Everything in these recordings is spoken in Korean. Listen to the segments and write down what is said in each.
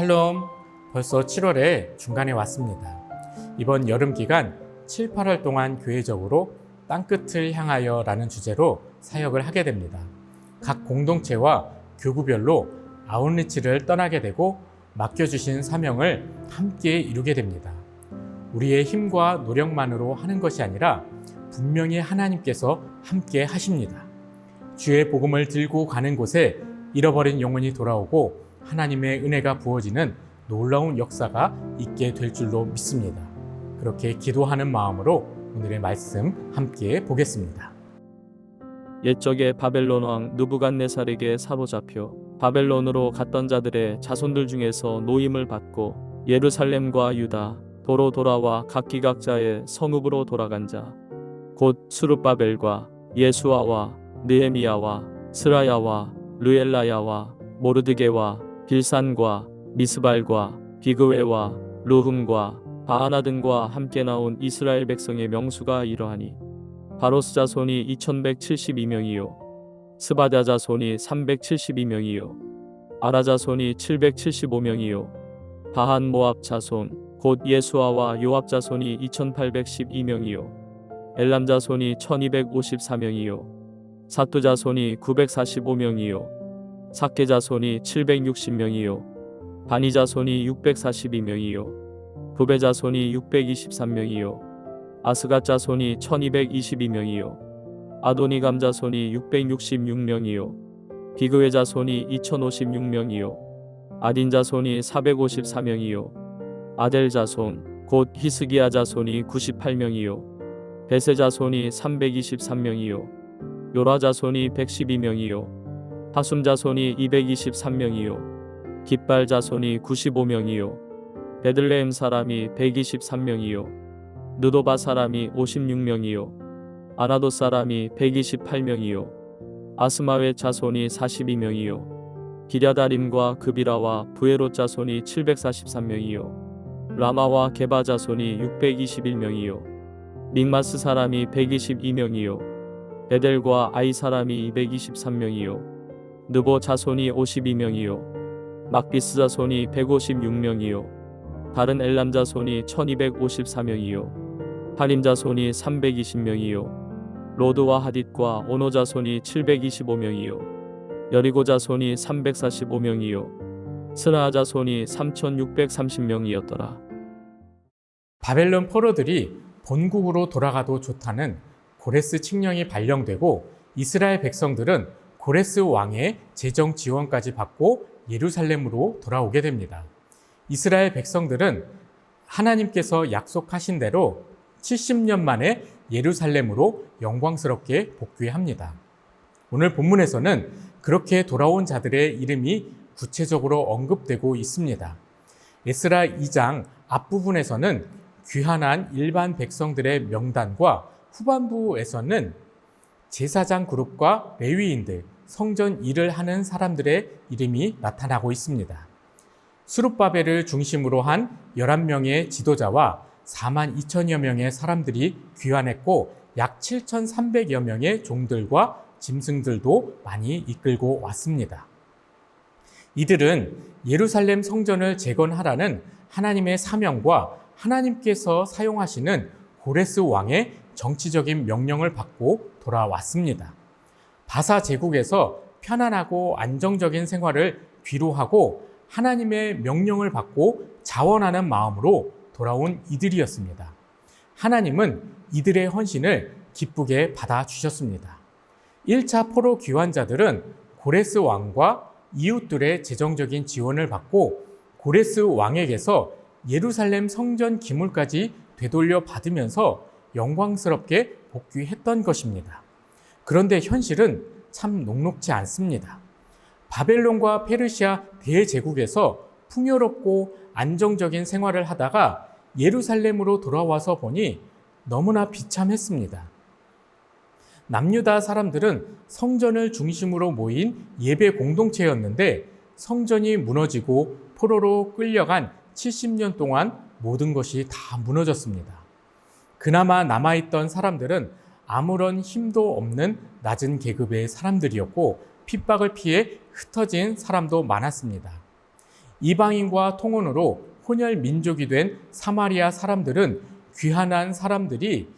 샬롬, 벌써 7월의 중간에 왔습니다. 이번 여름 기간 7, 8월 동안 교회적으로 땅끝을 향하여 라는 주제로 사역을 하게 됩니다. 각 공동체와 교구별로 아웃리치를 떠나게 되고 맡겨주신 사명을 함께 이루게 됩니다. 우리의 힘과 노력만으로 하는 것이 아니라 분명히 하나님께서 함께 하십니다. 주의 복음을 들고 가는 곳에 잃어버린 영혼이 돌아오고 하나님의 은혜가 부어지는 놀라운 역사가 있게 될 줄로 믿습니다. 그렇게 기도하는 마음으로 오늘의 말씀 함께 보겠습니다. 옛적에 바벨론 왕 느부갓네살에게 사로잡혀 바벨론으로 갔던 자들의 자손들 중에서 노임을 받고 예루살렘과 유다 도로 돌아와 각기각자의 성읍으로 돌아간 자 곧 스룹바벨과 예수아와 느헤미야와 스라야와 르엘라야와 모르드게와 빌산과 미스발과 비그웨와 르흠과 바하나 등과 함께 나온 이스라엘 백성의 명수가 이러하니 바로스 자손이 2172명이요 스바랴 자손이 372명이요 아라 자손이 775명이요 바한 모압 자손 곧 예수아와 요압 자손이 2812명이요 엘람 자손이 1254명이요 사투 자손이 945명이요 사케 자손이 760명이요 바니 자손이 642명이요 부베 자손이 623명이요 아스갓 자손이 1222명이요 아도니감 자손이 666명이요 비그웨 자손이 2056명이요 아딘 자손이 454명이요 아델 자손 곧 히스기야 자손이 98명이요 베세 자손이 323명이요 요라 자손이 112명이요 하숨 자손이 223명이요 깃발 자손이 95명이요 베들레헴 사람이 123명이요 느도바 사람이 56명이요 아나도 사람이 128명이요 아스마웨 자손이 42명이요 기랴다림과 그비라와 부에롯 자손이 743명이요 라마와 게바 자손이 621명이요 믹마스 사람이 122명이요 베델과 아이 사람이 223명이요 느보 자손이 52명이요 막비스 자손이 156명이요 다른 엘람 자손이 1254명이요 하림 자손이 320명이요 로드와 하딧과 오노 자손이 725명이요 여리고 자손이 345명이요 스나 자손이 3630명이었더라. 바벨론 포로들이 본국으로 돌아가도 좋다는 고레스 칙령이 발령되고 이스라엘 백성들은 고레스 왕의 재정 지원까지 받고 예루살렘으로 돌아오게 됩니다. 이스라엘 백성들은 하나님께서 약속하신 대로 70년 만에 예루살렘으로 영광스럽게 복귀합니다. 오늘 본문에서는 그렇게 돌아온 자들의 이름이 구체적으로 언급되고 있습니다. 에스라 2장 앞부분에서는 귀환한 일반 백성들의 명단과 후반부에서는 제사장 그룹과 레위인들, 성전 일을 하는 사람들의 이름이 나타나고 있습니다. 스룹바벨을 중심으로 한 11명의 지도자와 4만 2천여 명의 사람들이 귀환했고 약 7,300여 명의 종들과 짐승들도 많이 이끌고 왔습니다. 이들은 예루살렘 성전을 재건하라는 하나님의 사명과 하나님께서 사용하시는 고레스 왕의 정치적인 명령을 받고 돌아왔습니다. 바사 제국에서 편안하고 안정적인 생활을 귀로하고 하나님의 명령을 받고 자원하는 마음으로 돌아온 이들이었습니다. 하나님은 이들의 헌신을 기쁘게 받아주셨습니다. 1차 포로 귀환자들은 고레스 왕과 이웃들의 재정적인 지원을 받고 고레스 왕에게서 예루살렘 성전 기물까지 되돌려 받으면서 영광스럽게 복귀했던 것입니다. 그런데 현실은 참 녹록지 않습니다. 바벨론과 페르시아 대제국에서 풍요롭고 안정적인 생활을 하다가 예루살렘으로 돌아와서 보니 너무나 비참했습니다. 남유다 사람들은 성전을 중심으로 모인 예배 공동체였는데 성전이 무너지고 포로로 끌려간 70년 동안 모든 것이 다 무너졌습니다. 그나마 남아있던 사람들은 아무런 힘도 없는 낮은 계급의 사람들이었고 핍박을 피해 흩어진 사람도 많았습니다. 이방인과 통혼으로 혼혈 민족이 된 사마리아 사람들은 귀환한 사람들이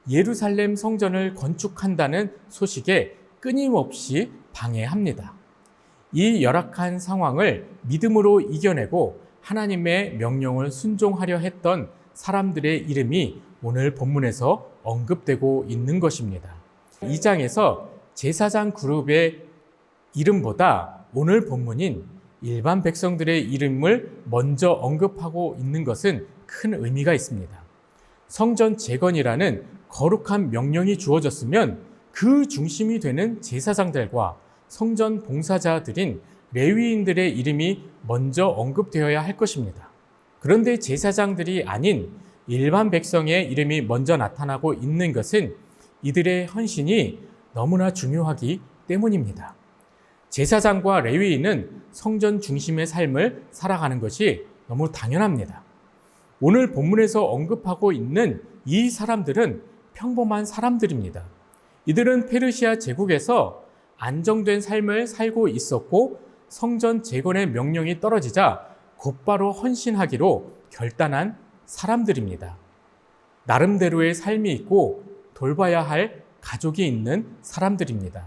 예루살렘 성전을 건축한다는 소식에 끊임없이 방해합니다. 이 열악한 상황을 믿음으로 이겨내고 하나님의 명령을 순종하려 했던 사람들의 이름이 오늘 본문에서 언급되고 있는 것입니다. 2장에서 제사장 그룹의 이름보다 오늘 본문인 일반 백성들의 이름을 먼저 언급하고 있는 것은 큰 의미가 있습니다. 성전 재건이라는 거룩한 명령이 주어졌으면 그 중심이 되는 제사장들과 성전 봉사자들인 레위인들의 이름이 먼저 언급되어야 할 것입니다. 그런데 제사장들이 아닌 일반 백성의 이름이 먼저 나타나고 있는 것은 이들의 헌신이 너무나 중요하기 때문입니다. 제사장과 레위인은 성전 중심의 삶을 살아가는 것이 너무 당연합니다. 오늘 본문에서 언급하고 있는 이 사람들은 평범한 사람들입니다. 이들은 페르시아 제국에서 안정된 삶을 살고 있었고 성전 재건의 명령이 떨어지자 곧바로 헌신하기로 결단한 사람들입니다. 나름대로의 삶이 있고 돌봐야 할 가족이 있는 사람들입니다.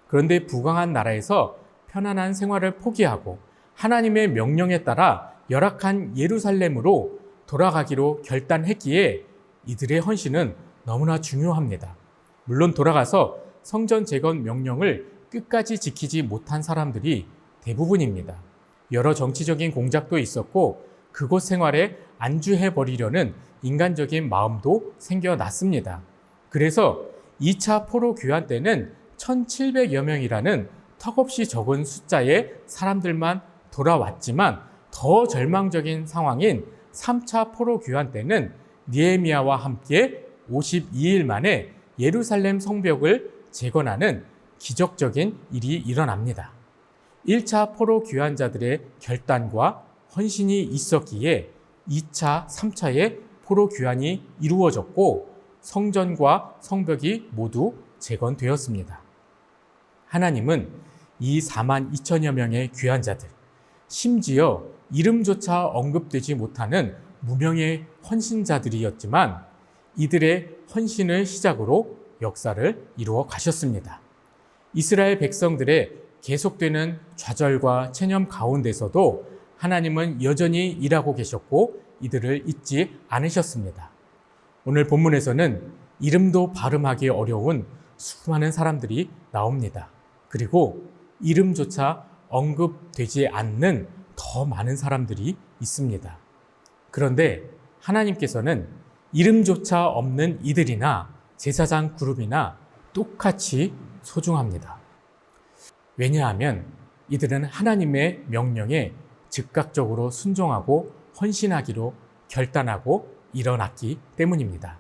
그런데 부강한 나라에서 편안한 생활을 포기하고 하나님의 명령에 따라 열악한 예루살렘으로 돌아가기로 결단했기에 이들의 헌신은 너무나 중요합니다. 물론 돌아가서 성전 재건 명령을 끝까지 지키지 못한 사람들이 대부분입니다. 여러 정치적인 공작도 있었고 그곳 생활에 안주해버리려는 인간적인 마음도 생겨났습니다. 그래서 2차 포로 귀환 때는 1700여 명이라는 턱없이 적은 숫자의 사람들만 돌아왔지만 더 절망적인 상황인 3차 포로 귀환 때는 느헤미야와 함께 52일 만에 예루살렘 성벽을 재건하는 기적적인 일이 일어납니다. 1차 포로 귀환자들의 결단과 헌신이 있었기에 2차, 3차의 포로 귀환이 이루어졌고 성전과 성벽이 모두 재건되었습니다. 하나님은 이 4만 2천여 명의 귀환자들, 심지어 이름조차 언급되지 못하는 무명의 헌신자들이었지만 이들의 헌신을 시작으로 역사를 이루어 가셨습니다. 이스라엘 백성들의 계속되는 좌절과 체념 가운데서도 하나님은 여전히 일하고 계셨고 이들을 잊지 않으셨습니다. 오늘 본문에서는 이름도 발음하기 어려운 수많은 사람들이 나옵니다. 그리고 이름조차 언급되지 않는 더 많은 사람들이 있습니다. 그런데 하나님께서는 이름조차 없는 이들이나 제사장 그룹이나 똑같이 소중합니다. 왜냐하면 이들은 하나님의 명령에 즉각적으로 순종하고 헌신하기로 결단하고 일어났기 때문입니다.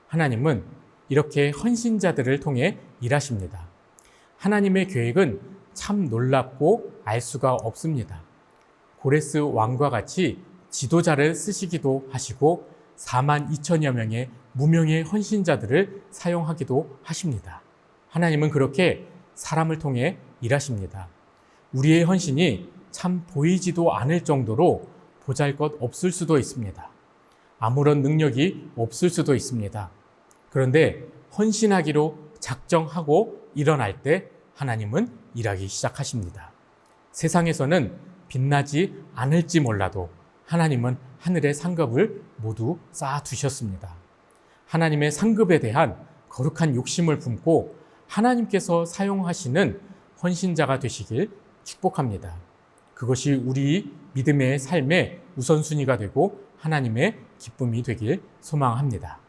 하나님은 이렇게 헌신자들을 통해 일하십니다. 하나님의 계획은 참 놀랍고 알 수가 없습니다. 고레스 왕과 같이 지도자를 쓰시기도 하시고 4만 2천여 명의 무명의 헌신자들을 사용하기도 하십니다. 하나님은 그렇게 사람을 통해 일하십니다. 우리의 헌신이 참 보이지도 않을 정도로 보잘것없을 수도 있습니다. 아무런 능력이 없을 수도 있습니다. 그런데 헌신하기로 작정하고 일어날 때 하나님은 일하기 시작하십니다. 세상에서는 빛나지 않을지 몰라도 하나님은 하늘의 상급을 모두 쌓아두셨습니다. 하나님의 상급에 대한 거룩한 욕심을 품고 하나님께서 사용하시는 헌신자가 되시길 축복합니다. 그것이 우리 믿음의 삶의 우선순위가 되고 하나님의 기쁨이 되길 소망합니다.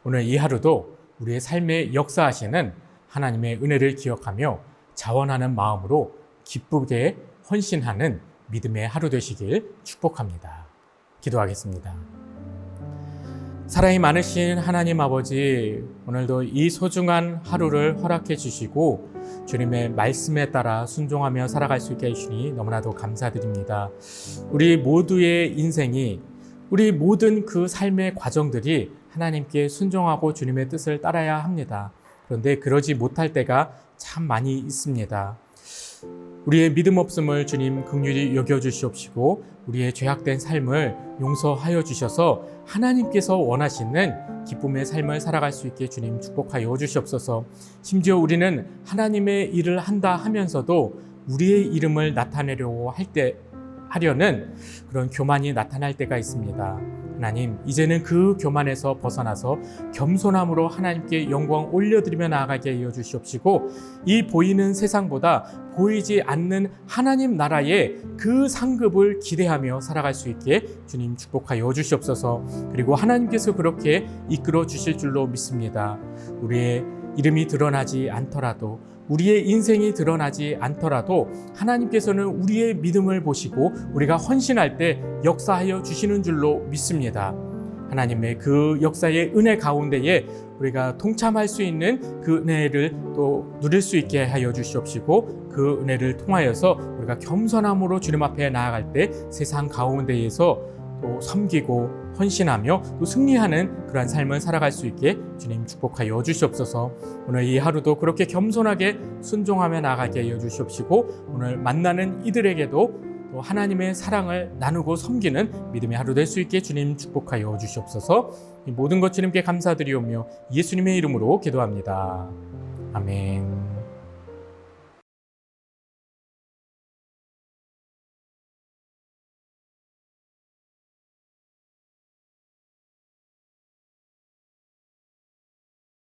오늘 이 하루도 우리의 삶에 역사하시는 하나님의 은혜를 기억하며 자원하는 마음으로 기쁘게 헌신하는 믿음의 하루 되시길 축복합니다. 기도하겠습니다. 사랑이 많으신 하나님 아버지, 오늘도 이 소중한 하루를 허락해 주시고 주님의 말씀에 따라 순종하며 살아갈 수 있게 해주시니 너무나도 감사드립니다. 우리 모두의 인생이, 우리 모든 그 삶의 과정들이 하나님께 순종하고 주님의 뜻을 따라야 합니다. 그런데 그러지 못할 때가 참 많이 있습니다. 우리의 믿음 없음을 주님 긍휼히 여겨주시옵시고 우리의 죄악된 삶을 용서하여 주셔서 하나님께서 원하시는 기쁨의 삶을 살아갈 수 있게 주님 축복하여 주시옵소서. 심지어 우리는 하나님의 일을 한다 하면서도 우리의 이름을 나타내려고 하려는 그런 교만이 나타날 때가 있습니다. 하나님, 이제는 그 교만에서 벗어나서 겸손함으로 하나님께 영광 올려드리며 나아가게 하여 주시옵시고 이 보이는 세상보다 보이지 않는 하나님 나라의 그 상급을 기대하며 살아갈 수 있게 주님 축복하여 주시옵소서. 그리고 하나님께서 그렇게 이끌어 주실 줄로 믿습니다. 우리의 이름이 드러나지 않더라도, 우리의 인생이 드러나지 않더라도 하나님께서는 우리의 믿음을 보시고 우리가 헌신할 때 역사하여 주시는 줄로 믿습니다. 하나님의 그 역사의 은혜 가운데에 우리가 동참할 수 있는 그 은혜를 또 누릴 수 있게 하여 주시옵시고 그 은혜를 통하여서 우리가 겸손함으로 주님 앞에 나아갈 때 세상 가운데에서 또 섬기고 헌신하며 또 승리하는 그러한 삶을 살아갈 수 있게 주님 축복하여 주시옵소서. 오늘 이 하루도 그렇게 겸손하게 순종하며 나아가게 하여 주시옵시고 오늘 만나는 이들에게도 또 하나님의 사랑을 나누고 섬기는 믿음의 하루 될 수 있게 주님 축복하여 주시옵소서. 이 모든 것 주님께 감사드리오며 예수님의 이름으로 기도합니다. 아멘.